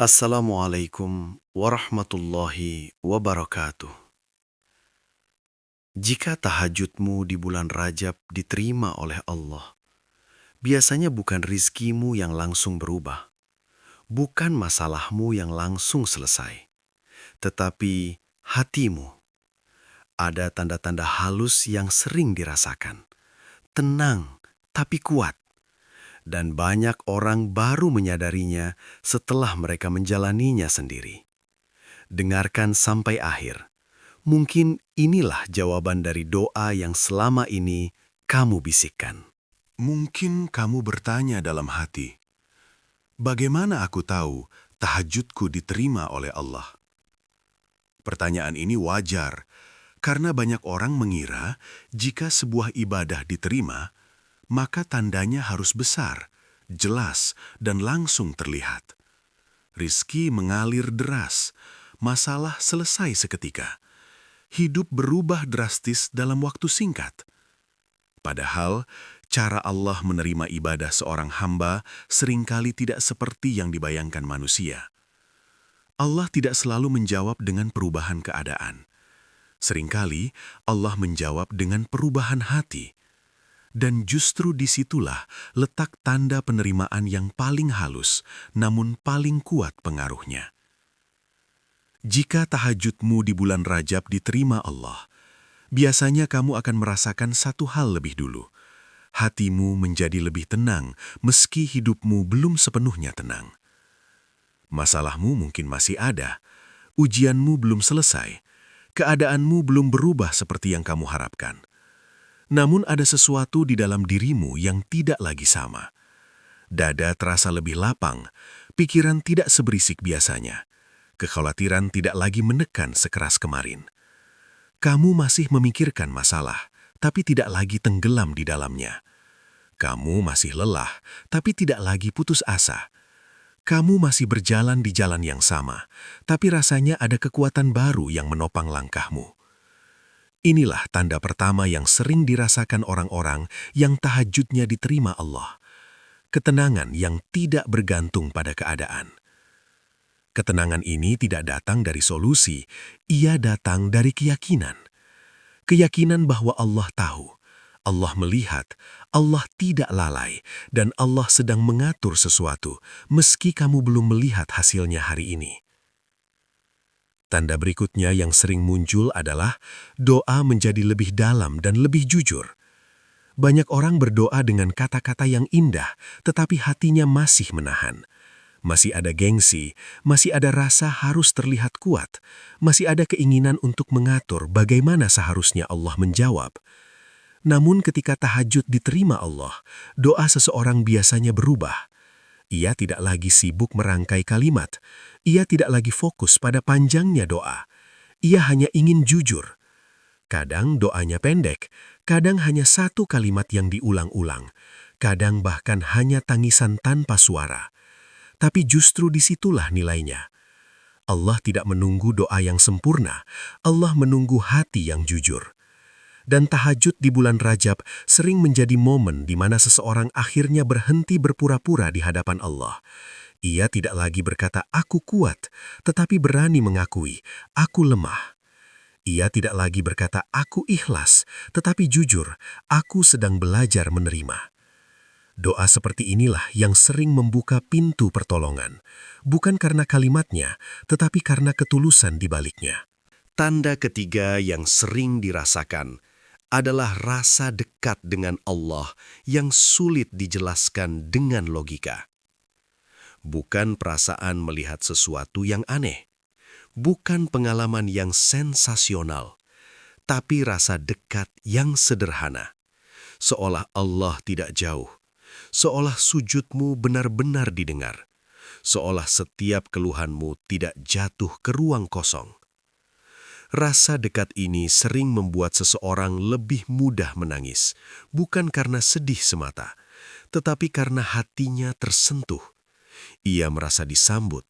Assalamualaikum warahmatullahi wabarakatuh. Jika tahajudmu di bulan Rajab diterima oleh Allah, biasanya bukan rizkimu yang langsung berubah, bukan masalahmu yang langsung selesai, tetapi hatimu. Ada tanda-tanda halus yang sering dirasakan, tenang tapi kuat, dan banyak orang baru menyadarinya setelah mereka menjalaninya sendiri. Dengarkan sampai akhir. Mungkin inilah jawaban dari doa yang selama ini kamu bisikkan. Mungkin kamu bertanya dalam hati, bagaimana aku tahu tahajudku diterima oleh Allah? Pertanyaan ini wajar, karena banyak orang mengira jika sebuah ibadah diterima, maka tandanya harus besar, jelas, dan langsung terlihat. Rizki mengalir deras, masalah selesai seketika. Hidup berubah drastis dalam waktu singkat. Padahal, cara Allah menerima ibadah seorang hamba seringkali tidak seperti yang dibayangkan manusia. Allah tidak selalu menjawab dengan perubahan keadaan. Seringkali Allah menjawab dengan perubahan hati. Dan justru disitulah letak tanda penerimaan yang paling halus, namun paling kuat pengaruhnya. Jika tahajudmu di bulan Rajab diterima Allah, biasanya kamu akan merasakan satu hal lebih dulu. Hatimu menjadi lebih tenang meski hidupmu belum sepenuhnya tenang. Masalahmu mungkin masih ada, ujianmu belum selesai, keadaanmu belum berubah seperti yang kamu harapkan. Namun ada sesuatu di dalam dirimu yang tidak lagi sama. Dada terasa lebih lapang, pikiran tidak seberisik biasanya. Kekhawatiran tidak lagi menekan sekeras kemarin. Kamu masih memikirkan masalah, tapi tidak lagi tenggelam di dalamnya. Kamu masih lelah, tapi tidak lagi putus asa. Kamu masih berjalan di jalan yang sama, tapi rasanya ada kekuatan baru yang menopang langkahmu. Inilah tanda pertama yang sering dirasakan orang-orang yang tahajudnya diterima Allah. Ketenangan yang tidak bergantung pada keadaan. Ketenangan ini tidak datang dari solusi, ia datang dari keyakinan. Keyakinan bahwa Allah tahu, Allah melihat, Allah tidak lalai, dan Allah sedang mengatur sesuatu, meski kamu belum melihat hasilnya hari ini. Tanda berikutnya yang sering muncul adalah doa menjadi lebih dalam dan lebih jujur. Banyak orang berdoa dengan kata-kata yang indah, tetapi hatinya masih menahan. Masih ada gengsi, masih ada rasa harus terlihat kuat, masih ada keinginan untuk mengatur bagaimana seharusnya Allah menjawab. Namun ketika tahajud diterima Allah, doa seseorang biasanya berubah. Ia tidak lagi sibuk merangkai kalimat, ia tidak lagi fokus pada panjangnya doa. Ia hanya ingin jujur. Kadang doanya pendek, kadang hanya satu kalimat yang diulang-ulang, kadang bahkan hanya tangisan tanpa suara. Tapi justru disitulah nilainya. Allah tidak menunggu doa yang sempurna, Allah menunggu hati yang jujur. Dan tahajud di bulan Rajab sering menjadi momen di mana seseorang akhirnya berhenti berpura-pura di hadapan Allah. Ia tidak lagi berkata, "Aku kuat," tetapi berani mengakui, "Aku lemah." Ia tidak lagi berkata, "Aku ikhlas," tetapi jujur, "Aku sedang belajar menerima." Doa seperti inilah yang sering membuka pintu pertolongan, bukan karena kalimatnya, tetapi karena ketulusan di baliknya. Tanda ketiga yang sering dirasakan adalah rasa dekat dengan Allah yang sulit dijelaskan dengan logika. Bukan perasaan melihat sesuatu yang aneh, bukan pengalaman yang sensasional, tapi rasa dekat yang sederhana. Seolah Allah tidak jauh, seolah sujudmu benar-benar didengar, seolah setiap keluhanmu tidak jatuh ke ruang kosong. Rasa dekat ini sering membuat seseorang lebih mudah menangis, bukan karena sedih semata, tetapi karena hatinya tersentuh. Ia merasa disambut,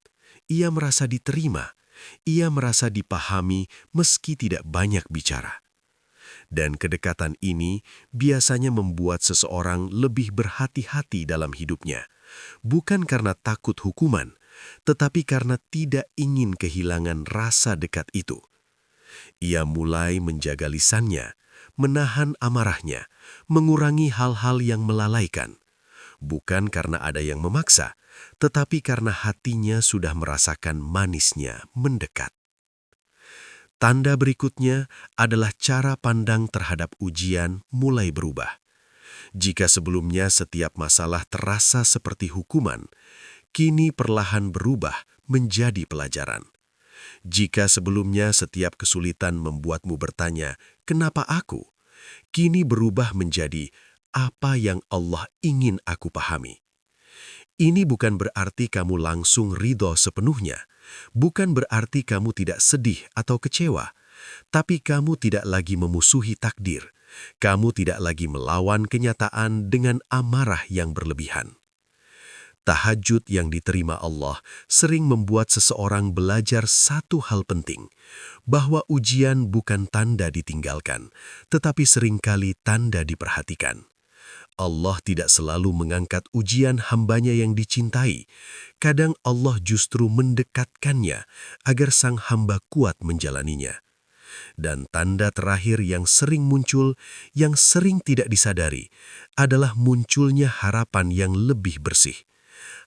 ia merasa diterima, ia merasa dipahami meski tidak banyak bicara. Dan kedekatan ini biasanya membuat seseorang lebih berhati-hati dalam hidupnya, bukan karena takut hukuman, tetapi karena tidak ingin kehilangan rasa dekat itu. Ia mulai menjaga lisannya, menahan amarahnya, mengurangi hal-hal yang melalaikan. Bukan karena ada yang memaksa, tetapi karena hatinya sudah merasakan manisnya mendekat. Tanda berikutnya adalah cara pandang terhadap ujian mulai berubah. Jika sebelumnya setiap masalah terasa seperti hukuman, kini perlahan berubah menjadi pelajaran. Jika sebelumnya setiap kesulitan membuatmu bertanya, "Kenapa aku?" Kini berubah menjadi, "Apa yang Allah ingin aku pahami?" Ini bukan berarti kamu langsung ridho sepenuhnya, bukan berarti kamu tidak sedih atau kecewa, tapi kamu tidak lagi memusuhi takdir, kamu tidak lagi melawan kenyataan dengan amarah yang berlebihan. Tahajud yang diterima Allah sering membuat seseorang belajar satu hal penting, bahwa ujian bukan tanda ditinggalkan, tetapi seringkali tanda diperhatikan. Allah tidak selalu mengangkat ujian hambanya yang dicintai. Kadang Allah justru mendekatkannya agar sang hamba kuat menjalaninya. Dan tanda terakhir yang sering muncul, yang sering tidak disadari, adalah munculnya harapan yang lebih bersih.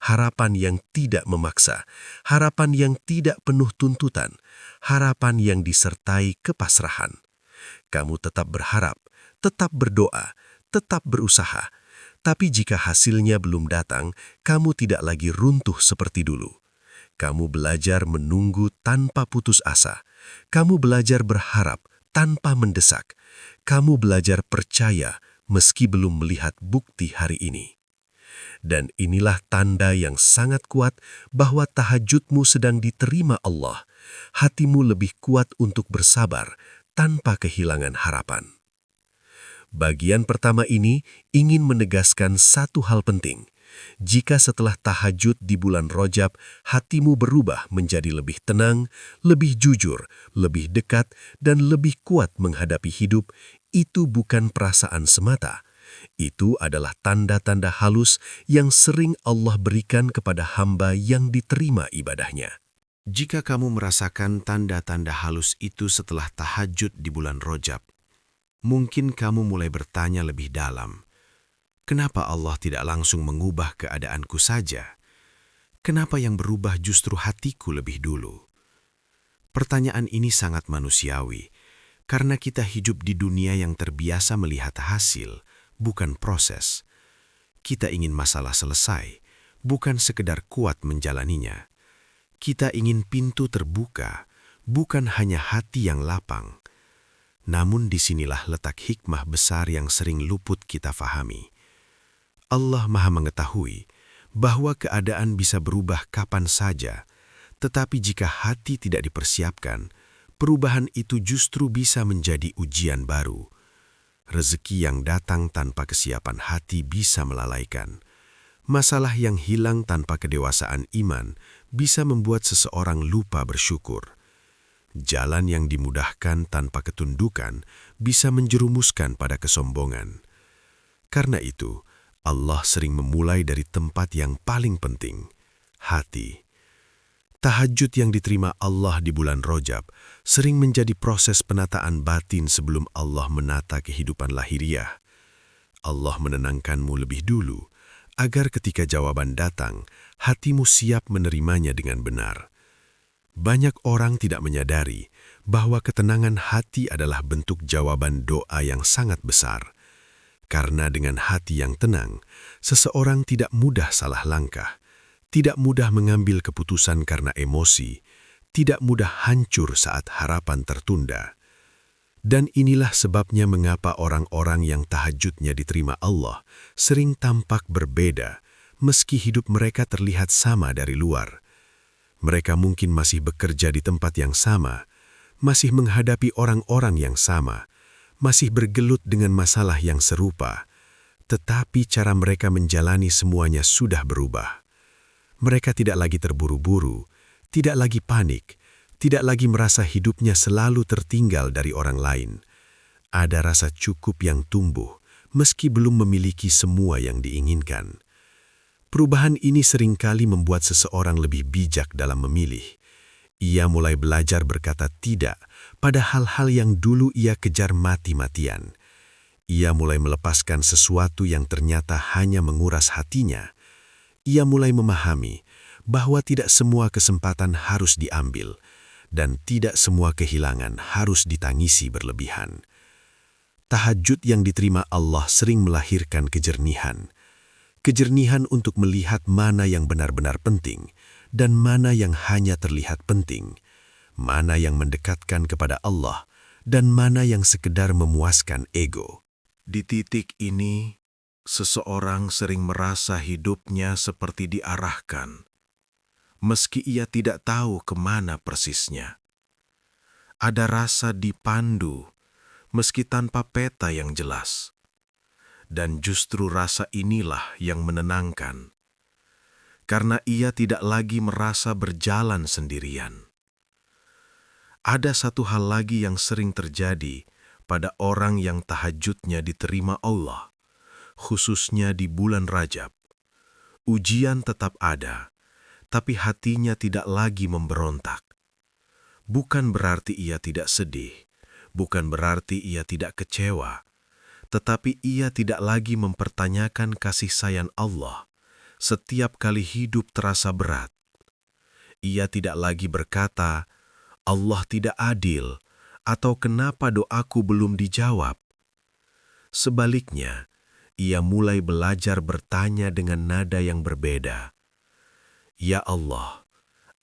Harapan yang tidak memaksa, harapan yang tidak penuh tuntutan, harapan yang disertai kepasrahan. Kamu tetap berharap, tetap berdoa, tetap berusaha. Tapi jika hasilnya belum datang, kamu tidak lagi runtuh seperti dulu. Kamu belajar menunggu tanpa putus asa. Kamu belajar berharap tanpa mendesak. Kamu belajar percaya meski belum melihat bukti hari ini. Dan inilah tanda yang sangat kuat bahwa tahajudmu sedang diterima Allah. Hatimu lebih kuat untuk bersabar tanpa kehilangan harapan. Bagian pertama ini ingin menegaskan satu hal penting. Jika setelah tahajud di bulan Rajab, hatimu berubah menjadi lebih tenang, lebih jujur, lebih dekat, dan lebih kuat menghadapi hidup, itu bukan perasaan semata. Itu adalah tanda-tanda halus yang sering Allah berikan kepada hamba yang diterima ibadahnya. Jika kamu merasakan tanda-tanda halus itu setelah tahajud di bulan Rajab, mungkin kamu mulai bertanya lebih dalam, kenapa Allah tidak langsung mengubah keadaanku saja? Kenapa yang berubah justru hatiku lebih dulu? Pertanyaan ini sangat manusiawi, karena kita hidup di dunia yang terbiasa melihat hasil, bukan proses. Kita ingin masalah selesai, bukan sekedar kuat menjalaninya. Kita ingin pintu terbuka, bukan hanya hati yang lapang. Namun disinilah letak hikmah besar yang sering luput kita fahami. Allah Maha mengetahui bahwa keadaan bisa berubah kapan saja, tetapi jika hati tidak dipersiapkan, perubahan itu justru bisa menjadi ujian baru. Rezeki yang datang tanpa kesiapan hati bisa melalaikan. Masalah yang hilang tanpa kedewasaan iman bisa membuat seseorang lupa bersyukur. Jalan yang dimudahkan tanpa ketundukan bisa menjerumuskan pada kesombongan. Karena itu, Allah sering memulai dari tempat yang paling penting, hati. Tahajud yang diterima Allah di bulan Rajab sering menjadi proses penataan batin sebelum Allah menata kehidupan lahiriah. Allah menenangkanmu lebih dulu, agar ketika jawaban datang, hatimu siap menerimanya dengan benar. Banyak orang tidak menyadari bahwa ketenangan hati adalah bentuk jawaban doa yang sangat besar. Karena dengan hati yang tenang, seseorang tidak mudah salah langkah, tidak mudah mengambil keputusan karena emosi, tidak mudah hancur saat harapan tertunda. Dan inilah sebabnya mengapa orang-orang yang tahajudnya diterima Allah sering tampak berbeda, meski hidup mereka terlihat sama dari luar. Mereka mungkin masih bekerja di tempat yang sama, masih menghadapi orang-orang yang sama, masih bergelut dengan masalah yang serupa, tetapi cara mereka menjalani semuanya sudah berubah. Mereka tidak lagi terburu-buru, tidak lagi panik, tidak lagi merasa hidupnya selalu tertinggal dari orang lain. Ada rasa cukup yang tumbuh, meski belum memiliki semua yang diinginkan. Perubahan ini seringkali membuat seseorang lebih bijak dalam memilih. Ia mulai belajar berkata tidak pada hal-hal yang dulu ia kejar mati-matian. Ia mulai melepaskan sesuatu yang ternyata hanya menguras hatinya. Ia mulai memahami bahwa tidak semua kesempatan harus diambil dan tidak semua kehilangan harus ditangisi berlebihan. Tahajud yang diterima Allah sering melahirkan kejernihan. Kejernihan untuk melihat mana yang benar-benar penting dan mana yang hanya terlihat penting, mana yang mendekatkan kepada Allah dan mana yang sekedar memuaskan ego. Di titik ini, seseorang sering merasa hidupnya seperti diarahkan, meski ia tidak tahu kemana persisnya. Ada rasa dipandu, meski tanpa peta yang jelas. Dan justru rasa inilah yang menenangkan, karena ia tidak lagi merasa berjalan sendirian. Ada satu hal lagi yang sering terjadi pada orang yang tahajudnya diterima Allah, khususnya di bulan Rajab. Ujian tetap ada, tapi hatinya tidak lagi memberontak. Bukan berarti ia tidak sedih, bukan berarti ia tidak kecewa, tetapi ia tidak lagi mempertanyakan kasih sayang Allah setiap kali hidup terasa berat. Ia tidak lagi berkata, Allah tidak adil, atau kenapa doaku belum dijawab. Sebaliknya, ia mulai belajar bertanya dengan nada yang berbeda. Ya Allah,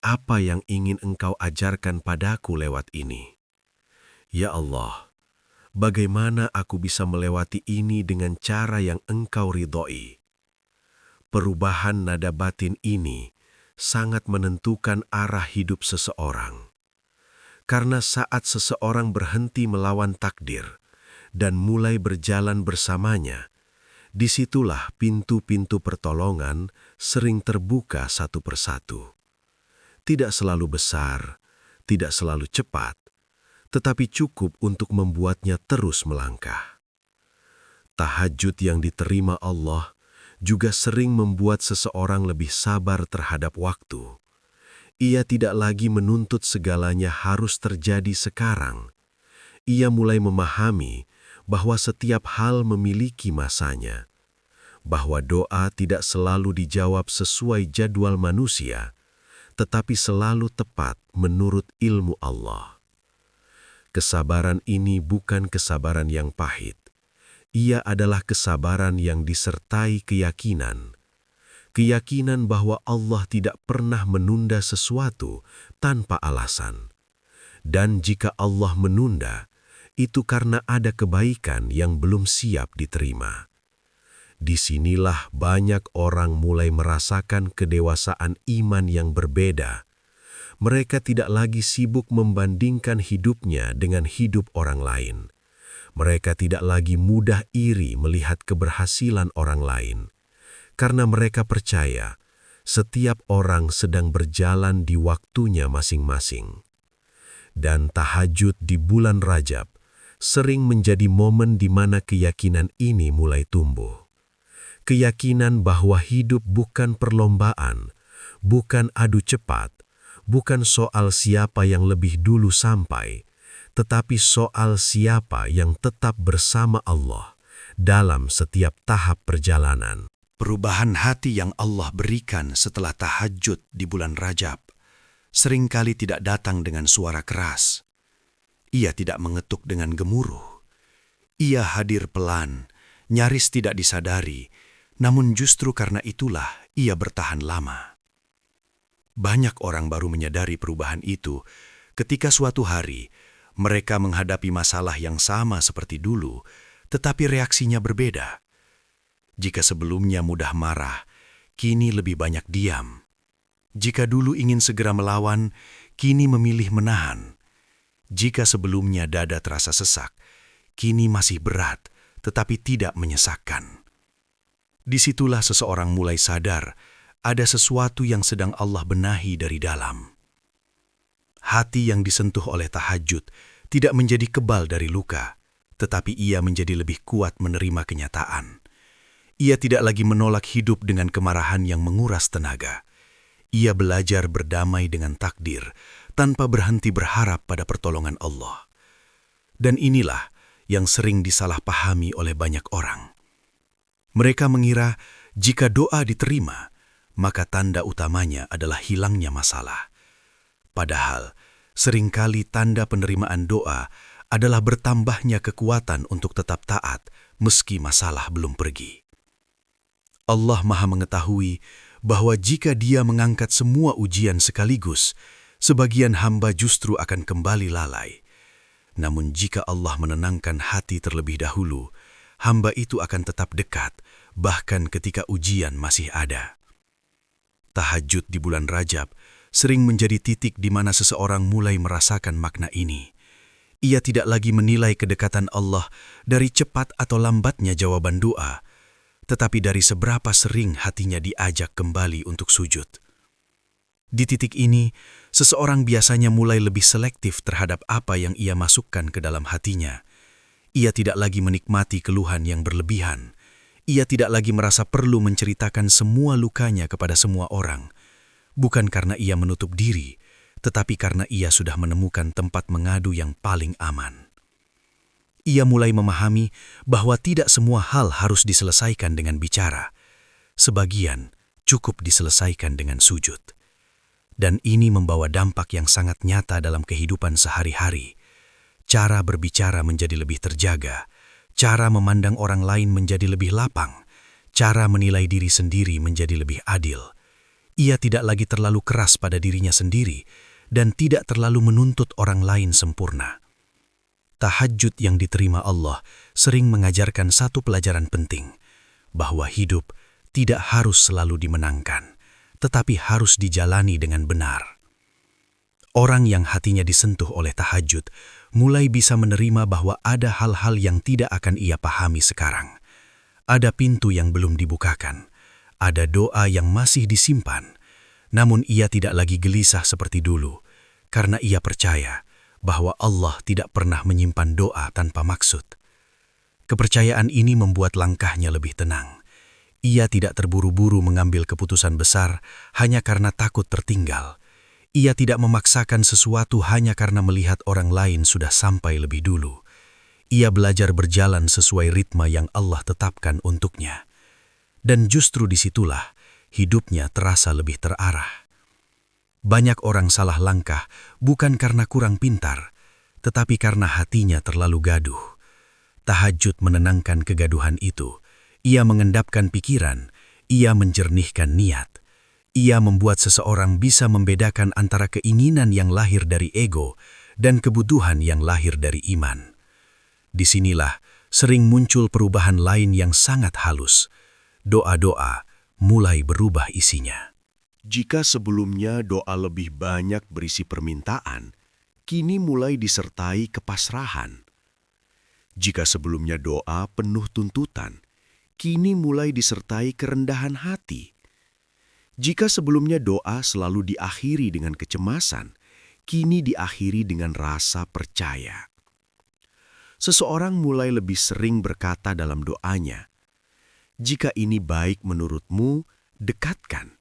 apa yang ingin Engkau ajarkan padaku lewat ini? Ya Allah, bagaimana aku bisa melewati ini dengan cara yang Engkau ridhoi? Perubahan nada batin ini sangat menentukan arah hidup seseorang. Karena saat seseorang berhenti melawan takdir dan mulai berjalan bersamanya, disitulah pintu-pintu pertolongan sering terbuka satu persatu. Tidak selalu besar, tidak selalu cepat, tetapi cukup untuk membuatnya terus melangkah. Tahajud yang diterima Allah juga sering membuat seseorang lebih sabar terhadap waktu. Ia tidak lagi menuntut segalanya harus terjadi sekarang. Ia mulai memahami bahwa setiap hal memiliki masanya, bahwa doa tidak selalu dijawab sesuai jadwal manusia, tetapi selalu tepat menurut ilmu Allah. Kesabaran ini bukan kesabaran yang pahit. Ia adalah kesabaran yang disertai keyakinan. Keyakinan bahwa Allah tidak pernah menunda sesuatu tanpa alasan. Dan jika Allah menunda, itu karena ada kebaikan yang belum siap diterima. Disinilah banyak orang mulai merasakan kedewasaan iman yang berbeda. Mereka tidak lagi sibuk membandingkan hidupnya dengan hidup orang lain. Mereka tidak lagi mudah iri melihat keberhasilan orang lain, karena mereka percaya setiap orang sedang berjalan di waktunya masing-masing. Dan tahajud di bulan Rajab sering menjadi momen di mana keyakinan ini mulai tumbuh. Keyakinan bahwa hidup bukan perlombaan, bukan adu cepat, bukan soal siapa yang lebih dulu sampai, tetapi soal siapa yang tetap bersama Allah dalam setiap tahap perjalanan. Perubahan hati yang Allah berikan setelah tahajud di bulan Rajab seringkali tidak datang dengan suara keras. Ia tidak mengetuk dengan gemuruh. Ia hadir pelan, nyaris tidak disadari, namun justru karena itulah ia bertahan lama. Banyak orang baru menyadari perubahan itu ketika suatu hari mereka menghadapi masalah yang sama seperti dulu, tetapi reaksinya berbeda. Jika sebelumnya mudah marah, kini lebih banyak diam. Jika dulu ingin segera melawan, kini memilih menahan. Jika sebelumnya dada terasa sesak, kini masih berat, tetapi tidak menyesakkan. Disitulah seseorang mulai sadar ada sesuatu yang sedang Allah benahi dari dalam. Hati yang disentuh oleh tahajud tidak menjadi kebal dari luka, tetapi ia menjadi lebih kuat menerima kenyataan. Ia tidak lagi menolak hidup dengan kemarahan yang menguras tenaga. Ia belajar berdamai dengan takdir tanpa berhenti berharap pada pertolongan Allah. Dan inilah yang sering disalahpahami oleh banyak orang. Mereka mengira jika doa diterima, maka tanda utamanya adalah hilangnya masalah. Padahal, seringkali tanda penerimaan doa adalah bertambahnya kekuatan untuk tetap taat meski masalah belum pergi. Allah Maha mengetahui bahwa jika Dia mengangkat semua ujian sekaligus, sebagian hamba justru akan kembali lalai. Namun jika Allah menenangkan hati terlebih dahulu, hamba itu akan tetap dekat, bahkan ketika ujian masih ada. Tahajud di bulan Rajab sering menjadi titik di mana seseorang mulai merasakan makna ini. Ia tidak lagi menilai kedekatan Allah dari cepat atau lambatnya jawaban doa, tetapi dari seberapa sering hatinya diajak kembali untuk sujud. Di titik ini, seseorang biasanya mulai lebih selektif terhadap apa yang ia masukkan ke dalam hatinya. Ia tidak lagi menikmati keluhan yang berlebihan. Ia tidak lagi merasa perlu menceritakan semua lukanya kepada semua orang, bukan karena ia menutup diri, tetapi karena ia sudah menemukan tempat mengadu yang paling aman. Ia mulai memahami bahwa tidak semua hal harus diselesaikan dengan bicara. Sebagian cukup diselesaikan dengan sujud. Dan ini membawa dampak yang sangat nyata dalam kehidupan sehari-hari. Cara berbicara menjadi lebih terjaga, cara memandang orang lain menjadi lebih lapang, cara menilai diri sendiri menjadi lebih adil. Ia tidak lagi terlalu keras pada dirinya sendiri dan tidak terlalu menuntut orang lain sempurna. Tahajud yang diterima Allah sering mengajarkan satu pelajaran penting, bahwa hidup tidak harus selalu dimenangkan, tetapi harus dijalani dengan benar. Orang yang hatinya disentuh oleh tahajud mulai bisa menerima bahwa ada hal-hal yang tidak akan ia pahami sekarang. Ada pintu yang belum dibukakan, ada doa yang masih disimpan, namun ia tidak lagi gelisah seperti dulu, karena ia percaya bahwa Allah tidak pernah menyimpan doa tanpa maksud. Kepercayaan ini membuat langkahnya lebih tenang. Ia tidak terburu-buru mengambil keputusan besar hanya karena takut tertinggal. Ia tidak memaksakan sesuatu hanya karena melihat orang lain sudah sampai lebih dulu. Ia belajar berjalan sesuai ritme yang Allah tetapkan untuknya. Dan justru disitulah hidupnya terasa lebih terarah. Banyak orang salah langkah bukan karena kurang pintar, tetapi karena hatinya terlalu gaduh. Tahajud menenangkan kegaduhan itu. Ia mengendapkan pikiran, ia menjernihkan niat. Ia membuat seseorang bisa membedakan antara keinginan yang lahir dari ego dan kebutuhan yang lahir dari iman. Disinilah sering muncul perubahan lain yang sangat halus. Doa-doa mulai berubah isinya. Jika sebelumnya doa lebih banyak berisi permintaan, kini mulai disertai kepasrahan. Jika sebelumnya doa penuh tuntutan, kini mulai disertai kerendahan hati. Jika sebelumnya doa selalu diakhiri dengan kecemasan, kini diakhiri dengan rasa percaya. Seseorang mulai lebih sering berkata dalam doanya, "Jika ini baik menurutmu, dekatkan.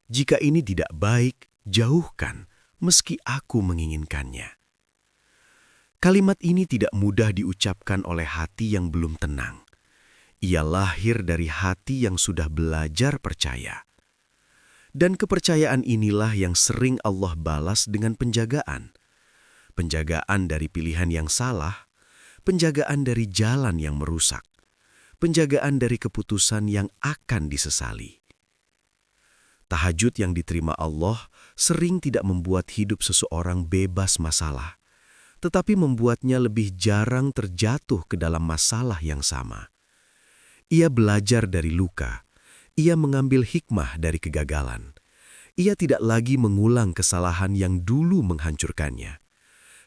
Jika ini tidak baik, jauhkan, meski aku menginginkannya." Kalimat ini tidak mudah diucapkan oleh hati yang belum tenang. Ia lahir dari hati yang sudah belajar percaya. Dan kepercayaan inilah yang sering Allah balas dengan penjagaan. Penjagaan dari pilihan yang salah, penjagaan dari jalan yang merusak, penjagaan dari keputusan yang akan disesali. Tahajud yang diterima Allah sering tidak membuat hidup seseorang bebas masalah, tetapi membuatnya lebih jarang terjatuh ke dalam masalah yang sama. Ia belajar dari luka, ia mengambil hikmah dari kegagalan. Ia tidak lagi mengulang kesalahan yang dulu menghancurkannya,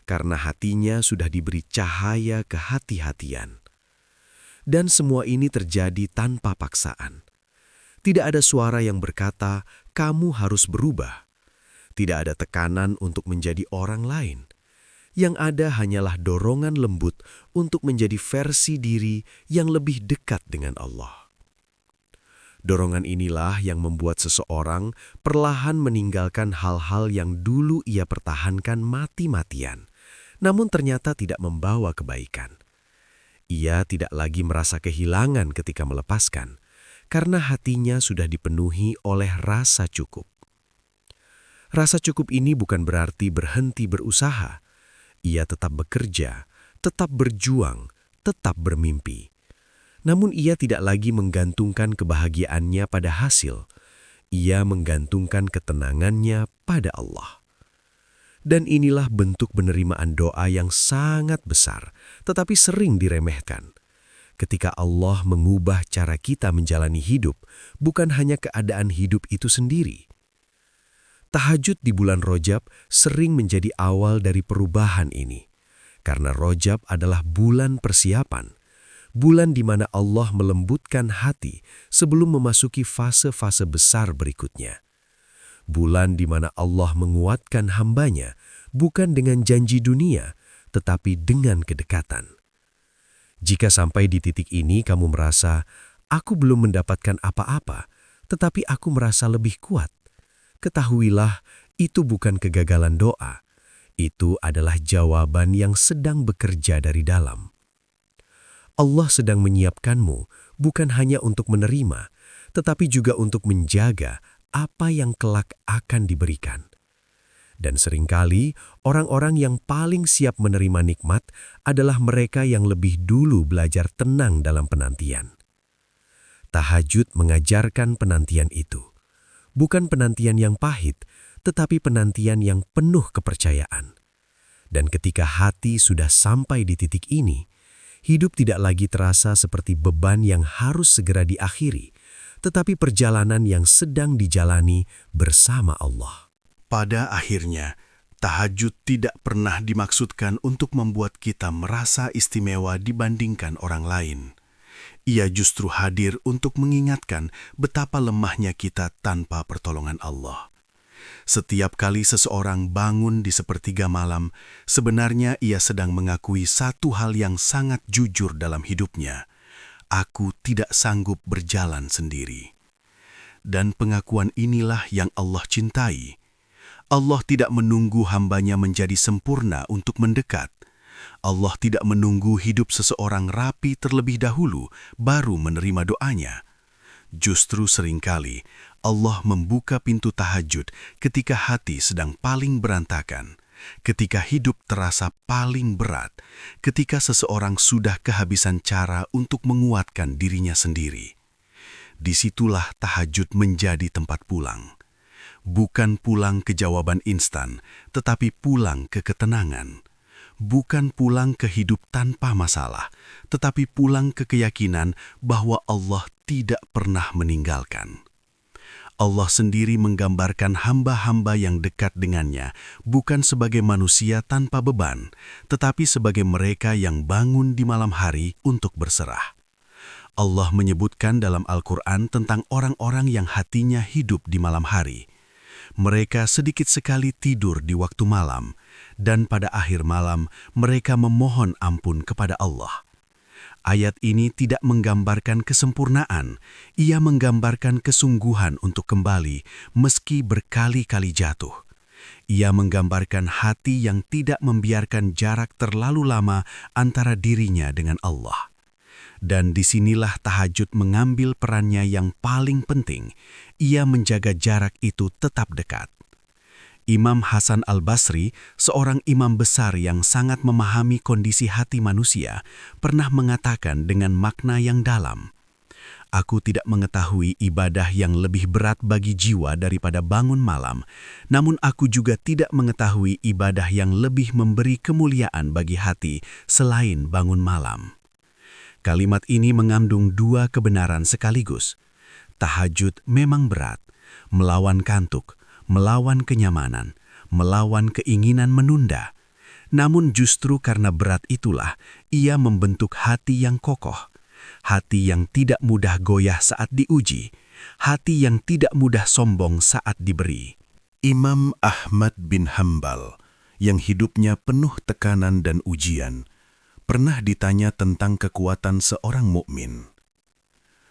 karena hatinya sudah diberi cahaya kehati-hatian. Dan semua ini terjadi tanpa paksaan. Tidak ada suara yang berkata, "Kamu harus berubah." Tidak ada tekanan untuk menjadi orang lain. Yang ada hanyalah dorongan lembut untuk menjadi versi diri yang lebih dekat dengan Allah. Dorongan inilah yang membuat seseorang perlahan meninggalkan hal-hal yang dulu ia pertahankan mati-matian, namun ternyata tidak membawa kebaikan. Ia tidak lagi merasa kehilangan ketika melepaskan, karena hatinya sudah dipenuhi oleh rasa cukup. Rasa cukup ini bukan berarti berhenti berusaha. Ia tetap bekerja, tetap berjuang, tetap bermimpi. Namun ia tidak lagi menggantungkan kebahagiaannya pada hasil. Ia menggantungkan ketenangannya pada Allah. Dan inilah bentuk penerimaan doa yang sangat besar, tetapi sering diremehkan. Ketika Allah mengubah cara kita menjalani hidup, bukan hanya keadaan hidup itu sendiri. Tahajud di bulan Rajab sering menjadi awal dari perubahan ini, karena Rajab adalah bulan persiapan, bulan di mana Allah melembutkan hati sebelum memasuki fase-fase besar berikutnya. Bulan di mana Allah menguatkan hambanya, bukan dengan janji dunia, tetapi dengan kedekatan. Jika sampai di titik ini kamu merasa, aku belum mendapatkan apa-apa, tetapi aku merasa lebih kuat. Ketahuilah, itu bukan kegagalan doa. Itu adalah jawaban yang sedang bekerja dari dalam. Allah sedang menyiapkanmu bukan hanya untuk menerima, tetapi juga untuk menjaga apa yang kelak akan diberikan. Dan seringkali orang-orang yang paling siap menerima nikmat adalah mereka yang lebih dulu belajar tenang dalam penantian. Tahajud mengajarkan penantian itu. Bukan penantian yang pahit, tetapi penantian yang penuh kepercayaan. Dan ketika hati sudah sampai di titik ini, hidup tidak lagi terasa seperti beban yang harus segera diakhiri, tetapi perjalanan yang sedang dijalani bersama Allah. Pada akhirnya, tahajud tidak pernah dimaksudkan untuk membuat kita merasa istimewa dibandingkan orang lain. Ia justru hadir untuk mengingatkan betapa lemahnya kita tanpa pertolongan Allah. Setiap kali seseorang bangun di sepertiga malam, sebenarnya ia sedang mengakui satu hal yang sangat jujur dalam hidupnya. Aku tidak sanggup berjalan sendiri. Dan pengakuan inilah yang Allah cintai. Allah tidak menunggu hambanya menjadi sempurna untuk mendekat. Allah tidak menunggu hidup seseorang rapi terlebih dahulu baru menerima doanya. Justru seringkali Allah membuka pintu tahajud ketika hati sedang paling berantakan, ketika hidup terasa paling berat, ketika seseorang sudah kehabisan cara untuk menguatkan dirinya sendiri. Disitulah tahajud menjadi tempat pulang. Bukan pulang ke jawaban instan, tetapi pulang ke ketenangan. Bukan pulang ke hidup tanpa masalah, tetapi pulang ke keyakinan bahwa Allah tidak pernah meninggalkan. Allah sendiri menggambarkan hamba-hamba yang dekat dengannya bukan sebagai manusia tanpa beban, tetapi sebagai mereka yang bangun di malam hari untuk berserah. Allah menyebutkan dalam Al-Quran tentang orang-orang yang hatinya hidup di malam hari. Mereka sedikit sekali tidur di waktu malam, dan pada akhir malam mereka memohon ampun kepada Allah. Ayat ini tidak menggambarkan kesempurnaan, ia menggambarkan kesungguhan untuk kembali meski berkali-kali jatuh. Ia menggambarkan hati yang tidak membiarkan jarak terlalu lama antara dirinya dengan Allah. Dan disinilah tahajud mengambil perannya yang paling penting. Ia menjaga jarak itu tetap dekat. Imam Hasan al-Basri, seorang imam besar yang sangat memahami kondisi hati manusia, pernah mengatakan dengan makna yang dalam, "Aku tidak mengetahui ibadah yang lebih berat bagi jiwa daripada bangun malam, namun aku juga tidak mengetahui ibadah yang lebih memberi kemuliaan bagi hati selain bangun malam." Kalimat ini mengandung dua kebenaran sekaligus. Tahajud memang berat, melawan kantuk, melawan kenyamanan, melawan keinginan menunda. Namun justru karena berat itulah, ia membentuk hati yang kokoh, hati yang tidak mudah goyah saat diuji, hati yang tidak mudah sombong saat diberi. Imam Ahmad bin Hambal, yang hidupnya penuh tekanan dan ujian, pernah ditanya tentang kekuatan seorang mukmin.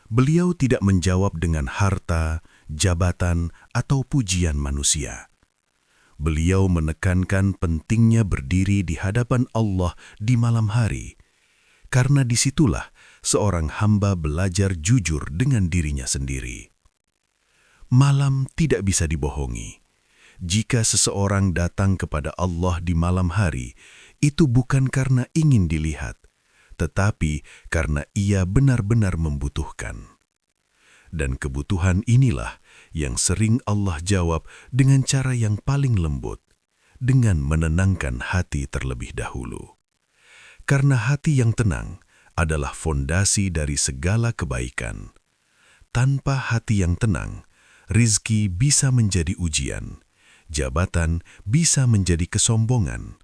Beliau tidak menjawab dengan harta, jabatan, atau pujian manusia. Beliau menekankan pentingnya berdiri di hadapan Allah di malam hari, karena disitulah seorang hamba belajar jujur dengan dirinya sendiri. Malam tidak bisa dibohongi. Jika seseorang datang kepada Allah di malam hari, itu bukan karena ingin dilihat, tetapi karena ia benar-benar membutuhkan. Dan kebutuhan inilah yang sering Allah jawab dengan cara yang paling lembut, dengan menenangkan hati terlebih dahulu. Karena hati yang tenang adalah fondasi dari segala kebaikan. Tanpa hati yang tenang, rizki bisa menjadi ujian, jabatan bisa menjadi kesombongan,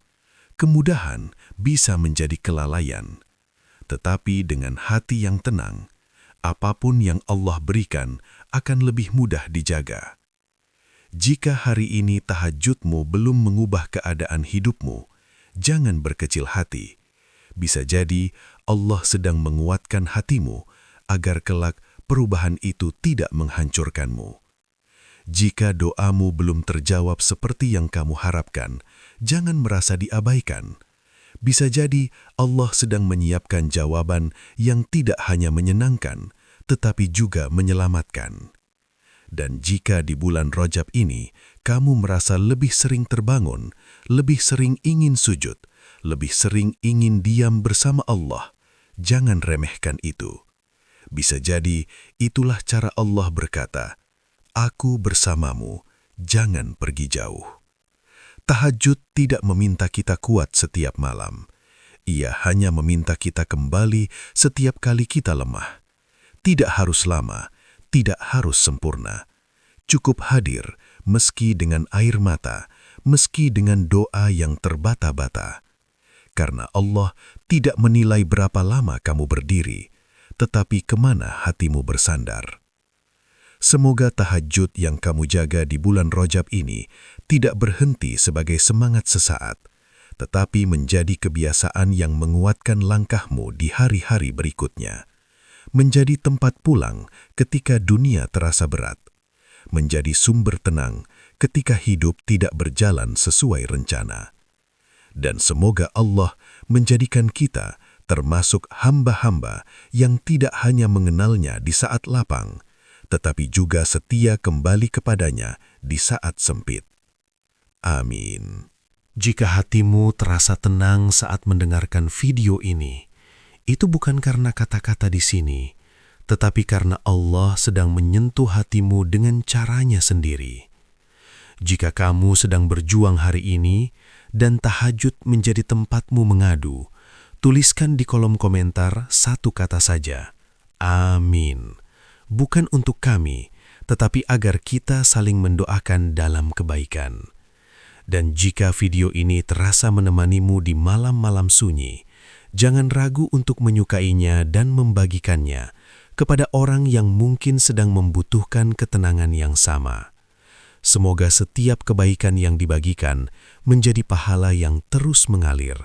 kemudahan bisa menjadi kelalaian. Tetapi dengan hati yang tenang, apapun yang Allah berikan akan lebih mudah dijaga. Jika hari ini tahajudmu belum mengubah keadaan hidupmu, jangan berkecil hati. Bisa jadi Allah sedang menguatkan hatimu agar kelak perubahan itu tidak menghancurkanmu. Jika doamu belum terjawab seperti yang kamu harapkan, jangan merasa diabaikan. Bisa jadi Allah sedang menyiapkan jawaban yang tidak hanya menyenangkan, tetapi juga menyelamatkan. Dan jika di bulan Rajab ini kamu merasa lebih sering terbangun, lebih sering ingin sujud, lebih sering ingin diam bersama Allah, jangan remehkan itu. Bisa jadi itulah cara Allah berkata, "Aku bersamamu, jangan pergi jauh." Tahajud tidak meminta kita kuat setiap malam. Ia hanya meminta kita kembali setiap kali kita lemah. Tidak harus lama, tidak harus sempurna. Cukup hadir meski dengan air mata, meski dengan doa yang terbata-bata. Karena Allah tidak menilai berapa lama kamu berdiri, tetapi kemana hatimu bersandar. Semoga tahajud yang kamu jaga di bulan Rajab ini tidak berhenti sebagai semangat sesaat, tetapi menjadi kebiasaan yang menguatkan langkahmu di hari-hari berikutnya. Menjadi tempat pulang ketika dunia terasa berat. Menjadi sumber tenang ketika hidup tidak berjalan sesuai rencana. Dan semoga Allah menjadikan kita termasuk hamba-hamba yang tidak hanya mengenalnya di saat lapang, tetapi juga setia kembali kepadanya di saat sempit. Amin. Jika hatimu terasa tenang saat mendengarkan video ini, itu bukan karena kata-kata di sini, tetapi karena Allah sedang menyentuh hatimu dengan caranya sendiri. Jika kamu sedang berjuang hari ini dan tahajud menjadi tempatmu mengadu, tuliskan di kolom komentar satu kata saja, Amin. Bukan untuk kami, tetapi agar kita saling mendoakan dalam kebaikan. Dan jika video ini terasa menemanimu di malam-malam sunyi, jangan ragu untuk menyukainya dan membagikannya kepada orang yang mungkin sedang membutuhkan ketenangan yang sama. Semoga setiap kebaikan yang dibagikan menjadi pahala yang terus mengalir,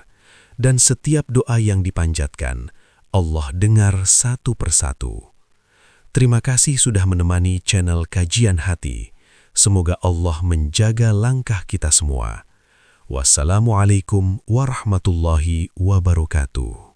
dan setiap doa yang dipanjatkan, Allah dengar satu persatu. Terima kasih sudah menemani channel Kajian Hati. Semoga Allah menjaga langkah kita semua. Wassalamualaikum warahmatullahi wabarakatuh.